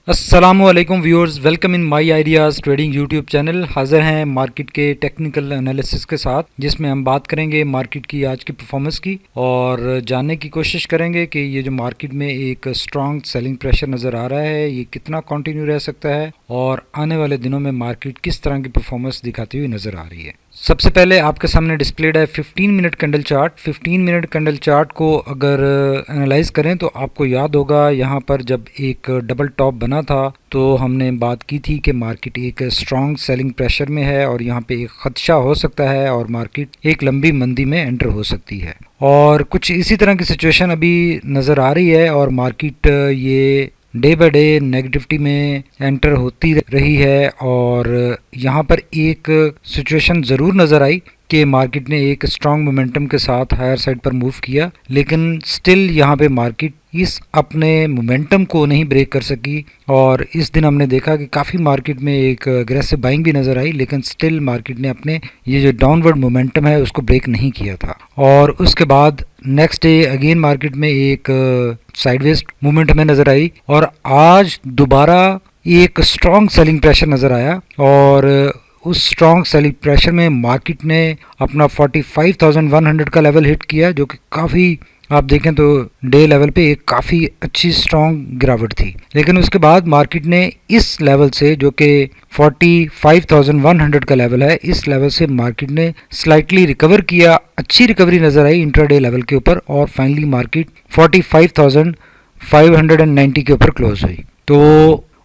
अस्सलामुअलैकुम viewers, welcome in my ideas trading YouTube channel. हाज़िर हैं मार्केट के टेक्निकल एनालिसिस के साथ, जिसमें हम बात करेंगे मार्केट की आज की परफॉर्मेंस की और जानने की कोशिश करेंगे कि ये जो मार्केट में एक स्ट्रॉन्ग सेलिंग प्रेशर नज़र आ रहा है ये कितना कंटिन्यू रह सकता है और आने वाले दिनों में मार्केट किस तरह की परफॉर्मेंस दिखाती हुई नज़र आ रही है। सबसे पहले आपके सामने डिस्प्लेड है 15 minute candle chart. 15 minute candle chart को अगर एनालाइज करें तो आपको याद होगा यहाँ पर जब एक डबल टॉप बना था तो हमने बात की थी कि मार्केट एक स्ट्रॉन्ग सेलिंग प्रेशर में है और यहाँ पे एक खदशा हो सकता है और मार्केट एक लंबी मंदी में एंटर हो सकती है, और कुछ इसी तरह की सिचुएशन अभी नज़र आ रही है और मार्केट ये डे बाय डे नेगेटिविटी में एंटर होती रही है। और यहाँ पर एक सिचुएशन ज़रूर नज़र आई कि मार्केट ने एक स्ट्रॉन्ग मोमेंटम के साथ हायर साइड पर मूव किया, लेकिन स्टिल यहाँ पे मार्केट इस अपने मोमेंटम को नहीं ब्रेक कर सकी। और इस दिन हमने देखा कि काफ़ी मार्केट में एक अग्रेसिव बाइंग भी नज़र आई, लेकिन स्टिल मार्केट ने अपने ये जो डाउनवर्ड मोमेंटम है उसको ब्रेक नहीं किया था। और उसके बाद नेक्स्ट डे अगेन मार्केट में एक साइडवेज मूवमेंट हमें नज़र आई और आज दोबारा एक स्ट्रॉन्ग सेलिंग प्रेशर नज़र आया और उस स्ट्रॉन्ग सेलिंग प्रेशर में मार्केट ने अपना 45,100 का लेवल हिट किया, जो कि काफ़ी आप देखें तो डे लेवल पे एक काफ़ी अच्छी स्ट्रॉन्ग गिरावट थी। लेकिन उसके बाद मार्केट ने इस लेवल से, जो कि 45,100 का लेवल है, इस लेवल से मार्केट ने स्लाइटली रिकवर किया। अच्छी रिकवरी नज़र आई इंट्राडे लेवल के ऊपर और फाइनली मार्केट 45,590 के ऊपर क्लोज हुई। तो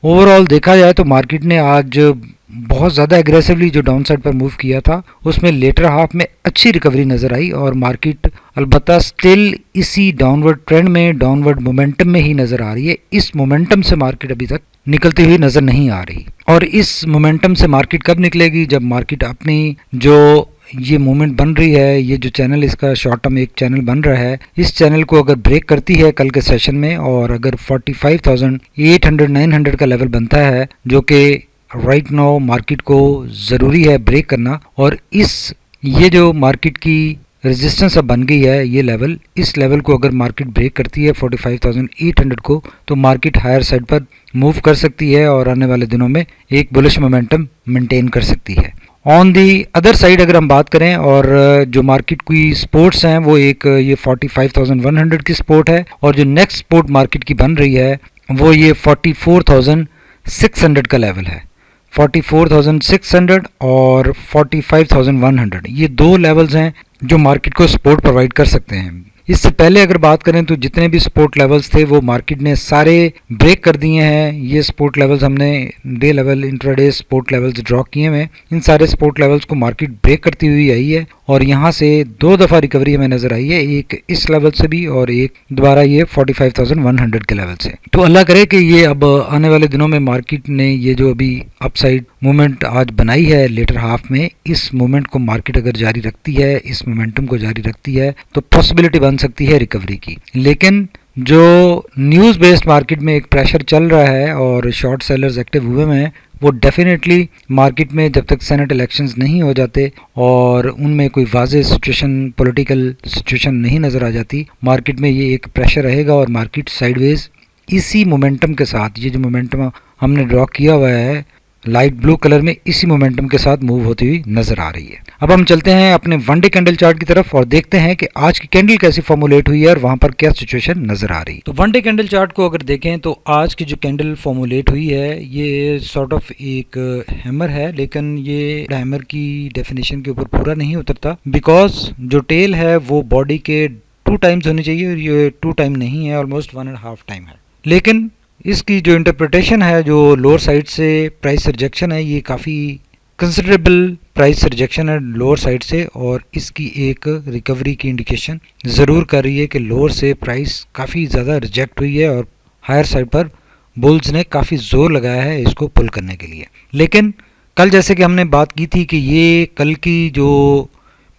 ओवरऑल देखा जाए तो मार्केट ने आज बहुत ज़्यादा एग्रेसिवली जो डाउन साइड पर मूव किया था उसमें लेटर हाफ में अच्छी रिकवरी नज़र आई और मार्केट अलबत्ता स्टिल इसी डाउनवर्ड ट्रेंड में, डाउनवर्ड मोमेंटम में ही नज़र आ रही है। इस मोमेंटम से मार्केट अभी तक निकलती हुई नज़र नहीं आ रही और इस मोमेंटम से मार्केट कब निकलेगी? जब मार्केट अपनी जो ये मूवमेंट बन रही है, ये जो चैनल इसका शॉर्ट टर्म एक चैनल बन रहा है, इस चैनल को अगर ब्रेक करती है कल के सेशन में और अगर 45,800-900 का लेवल बनता है, जो कि राइट नाउ मार्केट को ज़रूरी है ब्रेक करना, और ये जो मार्केट की रेजिस्टेंस अब बन गई है ये लेवल, इस लेवल को अगर मार्केट ब्रेक करती है 45,800 को, तो मार्केट हायर साइड पर मूव कर सकती है और आने वाले दिनों में एक बुलिश मोमेंटम मेंटेन कर सकती है। ऑन दी अदर साइड अगर हम बात करें और जो मार्केट की सपोर्ट्स हैं वो एक ये 45,100 की सपोर्ट है और जो नेक्स्ट सपोर्ट मार्केट की बन रही है वो ये 44,600 का लेवल है। 44,600 और 45,100 ये दो लेवल्स हैं जो मार्केट को सपोर्ट प्रोवाइड कर सकते हैं। इससे पहले अगर बात करें तो जितने भी सपोर्ट लेवल्स थे वो मार्केट ने सारे ब्रेक कर दिए हैं। ये सपोर्ट लेवल्स हमने day level, intraday support levels draw किए हुए हैं। इन सारे सपोर्ट लेवल्स को मार्केट ब्रेक करती हुई आई है और यहाँ से दो दफ़ा रिकवरी हमें नज़र आई है, एक इस लेवल से भी और एक दोबारा ये 45,100 के लेवल से। तो अल्लाह करे कि ये अब आने वाले दिनों में मार्केट ने ये जो अभी अपसाइड मूवमेंट आज बनाई है लेटर हाफ में, इस मूवमेंट को मार्केट अगर जारी रखती है, इस मोमेंटम को जारी रखती है, तो पॉसिबिलिटी बन सकती है रिकवरी की। लेकिन जो न्यूज़ बेस्ड मार्केट में एक प्रेशर चल रहा है और शॉर्ट सेलर्स एक्टिव हुए हैं, वो डेफिनेटली मार्केट में जब तक सेनेट इलेक्शंस नहीं हो जाते और उनमें कोई वाज़ेह सिचुएशन, पॉलिटिकल सिचुएशन नहीं नज़र आ जाती, मार्केट में ये एक प्रेशर रहेगा और मार्केट साइडवेज इसी मोमेंटम के साथ, ये जो मोमेंटम हमने ड्रॉ किया हुआ है लाइट ब्लू कलर में, इसी मोमेंटम के साथ मूव होती हुई नजर आ रही है। अब हम चलते हैं अपने वन डे कैंडल चार्ट की तरफ और देखते हैं कि आज की कैंडल कैसी फॉर्मुलेट हुई है और वहां पर क्या सिचुएशन नजर आ रही है। तो वन डे कैंडल चार्ट को अगर देखें तो आज की जो कैंडल फॉर्मुलेट हुई है ये सॉर्ट ऑफ एक हैमर है, लेकिन ये हैमर की डेफिनेशन के ऊपर पूरा नहीं उतरता, बिकॉज जो टेल है वो बॉडी के 2 टाइम्स होनी चाहिए और ये 2 टाइम नहीं है, ऑलमोस्ट 1.5 टाइम है। लेकिन इसकी जो इंटरप्रिटेशन है, जो लोअर साइड से प्राइस रिजेक्शन है, ये काफ़ी कंसिडरेबल प्राइस रिजेक्शन है लोअर साइड से और इसकी एक रिकवरी की इंडिकेशन ज़रूर कर रही है कि लोअर से प्राइस काफ़ी ज़्यादा रिजेक्ट हुई है और हायर साइड पर बुल्स ने काफ़ी ज़ोर लगाया है इसको पुल करने के लिए। लेकिन कल जैसे कि हमने बात की थी कि ये कल की जो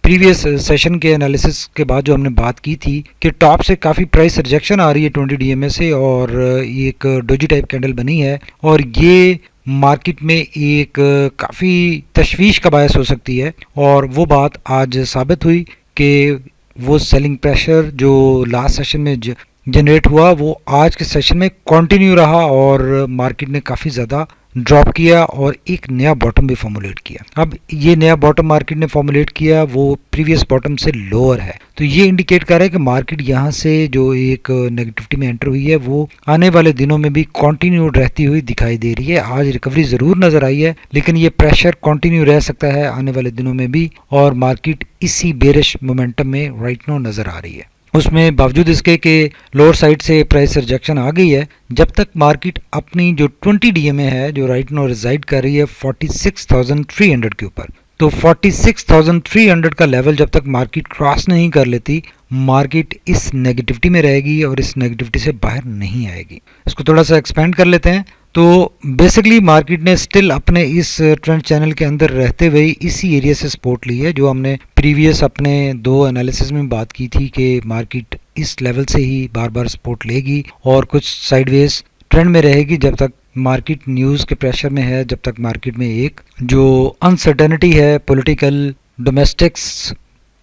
प्रीवियस सेशन के एनालिसिस के बाद जो हमने बात की थी कि टॉप से काफ़ी प्राइस रिजेक्शन आ रही है 20 DMA से और एक डोजी टाइप कैंडल बनी है और ये मार्केट में एक काफ़ी तशवीश का बायस हो सकती है और वो बात आज साबित हुई कि वो सेलिंग प्रेशर जो लास्ट सेशन में जनरेट हुआ वो आज के सेशन में कंटिन्यू रहा और मार्केट ने काफ़ी ज़्यादा ड्रॉप किया और एक नया बॉटम भी फॉर्मुलेट किया। अब ये नया बॉटम मार्केट ने फॉर्मुलेट किया वो प्रीवियस बॉटम से लोअर है, तो ये इंडिकेट कर रहा है कि मार्केट यहाँ से जो एक नेगेटिविटी में एंटर हुई है वो आने वाले दिनों में भी कंटिन्यू रहती हुई दिखाई दे रही है। आज रिकवरी ज़रूर नज़र आई है, लेकिन ये प्रेशर कंटिन्यू रह सकता है आने वाले दिनों में भी और मार्केट इसी बेरिश मोमेंटम में राइट नाउ नज़र आ रही है। उसमें बावजूद इसके कि लोअर साइड से प्राइस रिजेक्शन आ गई है, जब तक मार्केट अपनी जो 20 डीएमए है जो राइट नाउ रिजाइड कर रही है 46,300 के ऊपर, तो 46,300 का लेवल जब तक मार्केट क्रॉस नहीं कर लेती मार्केट इस नेगेटिविटी में रहेगी और इस नेगेटिविटी से बाहर नहीं आएगी। इसको थोड़ा सा एक्सपेंड कर लेते हैं। तो बेसिकली मार्केट ने स्टिल अपने इस ट्रेंड चैनल के अंदर रहते हुए इसी एरिया से सपोर्ट ली है, जो हमने प्रीवियस अपने दो एनालिसिस में बात की थी कि मार्केट इस लेवल से ही बार बार सपोर्ट लेगी और कुछ साइडवेज ट्रेंड में रहेगी जब तक मार्केट न्यूज़ के प्रेशर में है, जब तक मार्केट में एक जो अनसर्टेनिटी है पॉलिटिकल डोमेस्टिक्स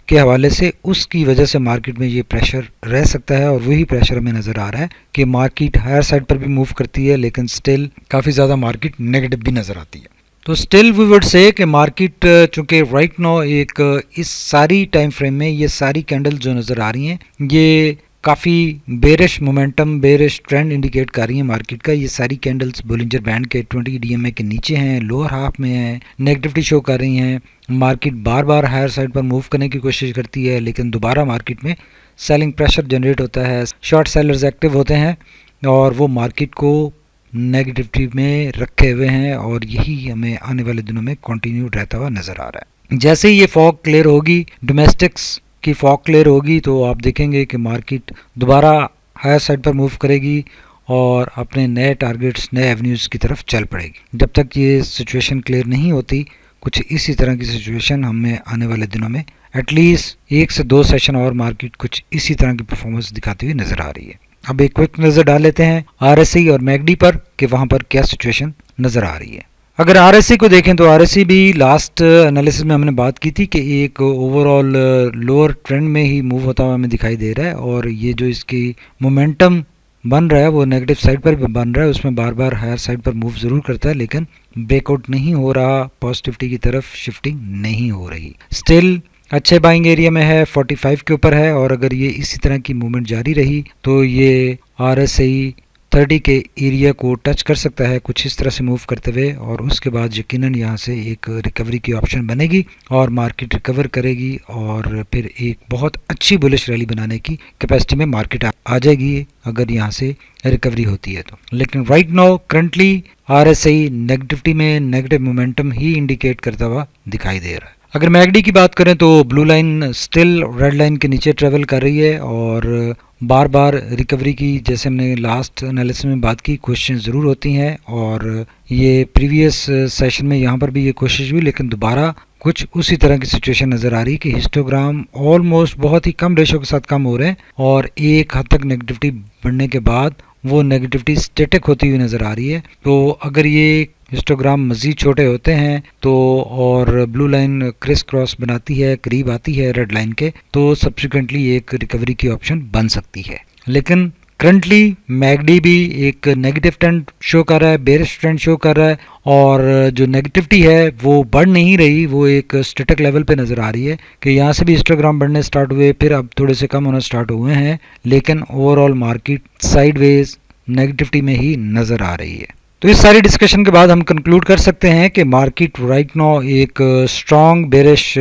के हवाले से, उसकी वजह से मार्केट में ये प्रेशर रह सकता है और वही प्रेशर हमें नज़र आ रहा है कि मार्केट हायर साइड पर भी मूव करती है लेकिन स्टिल काफ़ी ज़्यादा मार्केट नेगेटिव भी नज़र आती है। तो स्टिल वी वुड से कि मार्केट चूँकि राइट नाउ एक इस सारी टाइम फ्रेम में ये सारी कैंडल जो नज़र आ रही हैं ये काफ़ी bearish momentum bearish trend indicate कर रही है मार्केट का। ये सारी कैंडल्स बोलिंजर बैंड के 20 डीएमए के नीचे हैं, लोअर हाफ में हैं, नेगेटिविटी शो कर रही हैं। मार्केट बार बार हायर साइड पर मूव करने की कोशिश करती है लेकिन दोबारा मार्केट में सेलिंग प्रेशर जनरेट होता है, शॉर्ट सेलर्स एक्टिव होते हैं और वो मार्केट को नेगेटिविटी में रखे हुए हैं और यही हमें आने वाले दिनों में कंटिन्यू रहता हुआ नज़र आ रहा है। जैसे ही ये फॉग क्लियर होगी, डोमेस्टिक्स की फॉग क्लियर होगी, तो आप देखेंगे कि मार्केट दोबारा हायर साइड पर मूव करेगी और अपने नए टारगेट्स नए एवेन्यूज़ की तरफ चल पड़ेगी। जब तक ये सिचुएशन क्लियर नहीं होती कुछ इसी तरह की सिचुएशन हमें आने वाले दिनों में एटलीस्ट 1 से 2 सेशन और मार्केट कुछ इसी तरह की परफॉर्मेंस दिखाती हुई नज़र आ रही है। अब एक क्विक नज़र डाल लेते हैं आरएसआई और मैकडी पर कि वहाँ पर क्या सिचुएशन नज़र आ रही है। अगर आरएसआई को देखें तो आरएसआई भी लास्ट एनालिसिस में हमने बात की थी कि एक ओवरऑल लोअर ट्रेंड में ही मूव होता हुआ हमें दिखाई दे रहा है और ये जो इसकी मोमेंटम बन रहा है वो नेगेटिव साइड पर भी बन रहा है, उसमें बार बार हायर साइड पर मूव ज़रूर करता है लेकिन ब्रेकआउट नहीं हो रहा, पॉजिटिविटी की तरफ शिफ्टिंग नहीं हो रही। स्टिल अच्छे बाइंग एरिया में है, 45 के ऊपर है और अगर ये इसी तरह की मूवमेंट जारी रही तो ये आरएसआई 30 के एरिया को टच कर सकता है कुछ इस तरह से मूव करते हुए और उसके बाद यकीनन यहाँ से एक रिकवरी की ऑप्शन बनेगी और मार्केट रिकवर करेगी और फिर एक बहुत अच्छी बुलिश रैली बनाने की कैपेसिटी में मार्केट आ जाएगी अगर यहाँ से रिकवरी होती है तो। लेकिन right now currently RSI negativity में नेगेटिव मोमेंटम ही इंडिकेट करता हुआ दिखाई दे रहा है। अगर मैकडी की बात करें तो blue line still red line के नीचे ट्रेवल कर रही है और बार बार रिकवरी की जैसे हमने लास्ट एनालिसिस में बात की कोशिशें ज़रूर होती हैं और ये प्रीवियस सेशन में यहाँ पर भी ये कोशिश हुई लेकिन दोबारा कुछ उसी तरह की सिचुएशन नज़र आ रही है कि हिस्टोग्राम ऑलमोस्ट बहुत ही कम रेशो के साथ कम हो रहे हैं और एक हद तक नेगेटिविटी बढ़ने के बाद वो नेगेटिविटी स्टेटिक होती हुई नज़र आ रही है। तो अगर ये हिस्टोग्राम मज़ीद छोटे होते हैं तो और ब्लू लाइन क्रिस क्रॉस बनाती है, करीब आती है रेड लाइन के, तो सब्सिक्वेंटली एक रिकवरी की ऑप्शन बन सकती है। लेकिन करंटली मैकडी भी एक नेगेटिव ट्रेंड शो कर रहा है, बेरिश ट्रेंड शो कर रहा है और जो नेगेटिविटी है वो बढ़ नहीं रही, वो एक स्टेटिक लेवल पे नज़र आ रही है कि यहाँ से भी हिस्टोग्राम बढ़ने स्टार्ट हुए फिर अब थोड़े से कम होना स्टार्ट हुए हैं लेकिन ओवरऑल मार्केट साइडवेज नेगेटिविटी में ही नज़र आ रही है। तो इस सारी डिस्कशन के बाद हम कंक्लूड कर सकते हैं कि मार्केट राइट नाउ एक स्ट्रॉन्ग बेरिश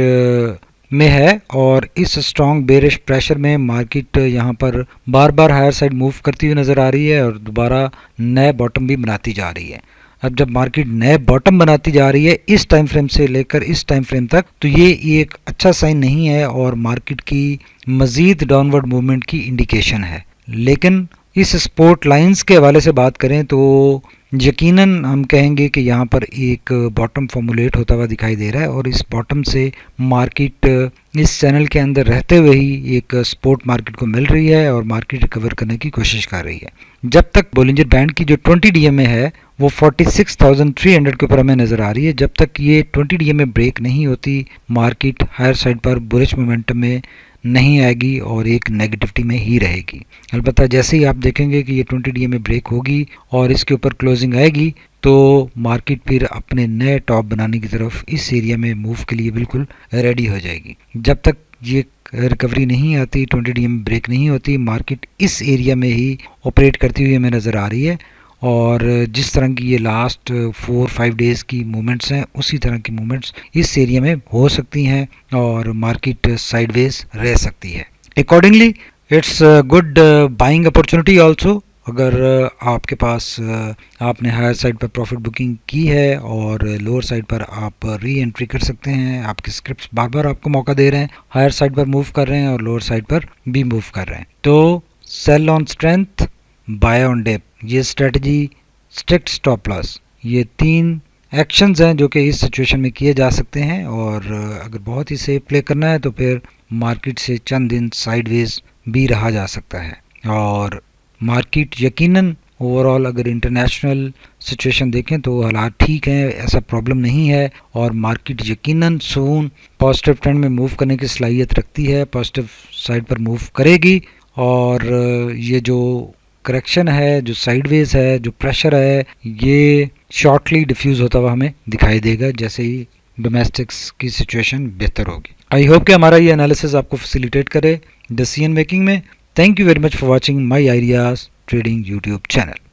में है और इस स्ट्रॉन्ग बेरिश प्रेशर में मार्केट यहाँ पर बार बार हायर साइड मूव करती हुई नज़र आ रही है और दोबारा नए बॉटम भी बनाती जा रही है। अब जब मार्केट नए बॉटम बनाती जा रही है इस टाइम फ्रेम से लेकर इस टाइम फ्रेम तक, तो ये एक अच्छा साइन नहीं है और मार्केट की मज़ीद डाउनवर्ड मूवमेंट की इंडिकेशन है। लेकिन इस सपोर्ट लाइंस के हवाले से बात करें तो यकीनन हम कहेंगे कि यहाँ पर एक बॉटम फॉर्मुलेट होता हुआ दिखाई दे रहा है और इस बॉटम से मार्केट इस चैनल के अंदर रहते हुए ही एक सपोर्ट मार्केट को मिल रही है और मार्केट रिकवर करने की कोशिश कर रही है। जब तक बोलिंजर बैंड की जो 20 डीएमए है वो 46,300 के ऊपर हमें नज़र आ रही है, जब तक ये 20 डीएमए ब्रेक नहीं होती मार्केट हायर साइड पर बुलिश मोमेंटम में नहीं आएगी और एक नेगेटिविटी में ही रहेगी। अलबत्ता जैसे ही आप देखेंगे कि ये 20 DMA ब्रेक होगी और इसके ऊपर क्लोजिंग आएगी तो मार्केट फिर अपने नए टॉप बनाने की तरफ इस एरिया में मूव के लिए बिल्कुल रेडी हो जाएगी। जब तक ये रिकवरी नहीं आती, 20 DMA ब्रेक नहीं होती, मार्केट इस एरिया में ही ऑपरेट करती हुई हमें नज़र आ रही है और जिस तरह की ये लास्ट 4-5 डेज़ की मूवमेंट्स हैं उसी तरह की मूवमेंट्स इस एरिया में हो सकती हैं और मार्केट साइडवेज रह सकती है। Accordingly it's good buying opportunity also. अगर आपके पास आपने हायर साइड पर प्रॉफिट बुकिंग की है और लोअर साइड पर आप री एंट्री कर सकते हैं। आपके स्क्रिप्ट्स बार बार आपको मौका दे रहे हैं, हायर साइड पर मूव कर रहे हैं और लोअर साइड पर भी मूव कर रहे हैं। तो sell on strength, buy on dip, ये स्ट्रेटजी, स्ट्रिक्ट स्टॉप लॉस, ये 3 एक्शंस हैं जो कि इस सिचुएशन में किए जा सकते हैं और अगर बहुत ही सेफ प्ले करना है तो फिर मार्केट से चंद दिन साइडवेज भी रहा जा सकता है। और मार्केट यकीनन ओवरऑल अगर इंटरनेशनल सिचुएशन देखें तो हालात ठीक हैं, ऐसा प्रॉब्लम नहीं है और मार्केट यकीनन सून पॉजिटिव ट्रेंड में मूव करने की सलाहियत रखती है, पॉजिटिव साइड पर मूव करेगी और ये जो करेक्शन है, जो साइडवेज है, जो प्रेशर है, ये शॉर्टली डिफ्यूज़ होता हुआ हमें दिखाई देगा जैसे ही डोमेस्टिक्स की सिचुएशन बेहतर होगी। आई होप कि हमारा ये एनालिसिस आपको फैसिलिटेट करे डिसीजन मेकिंग में। Thank you very much for watching my ideas trading YouTube channel.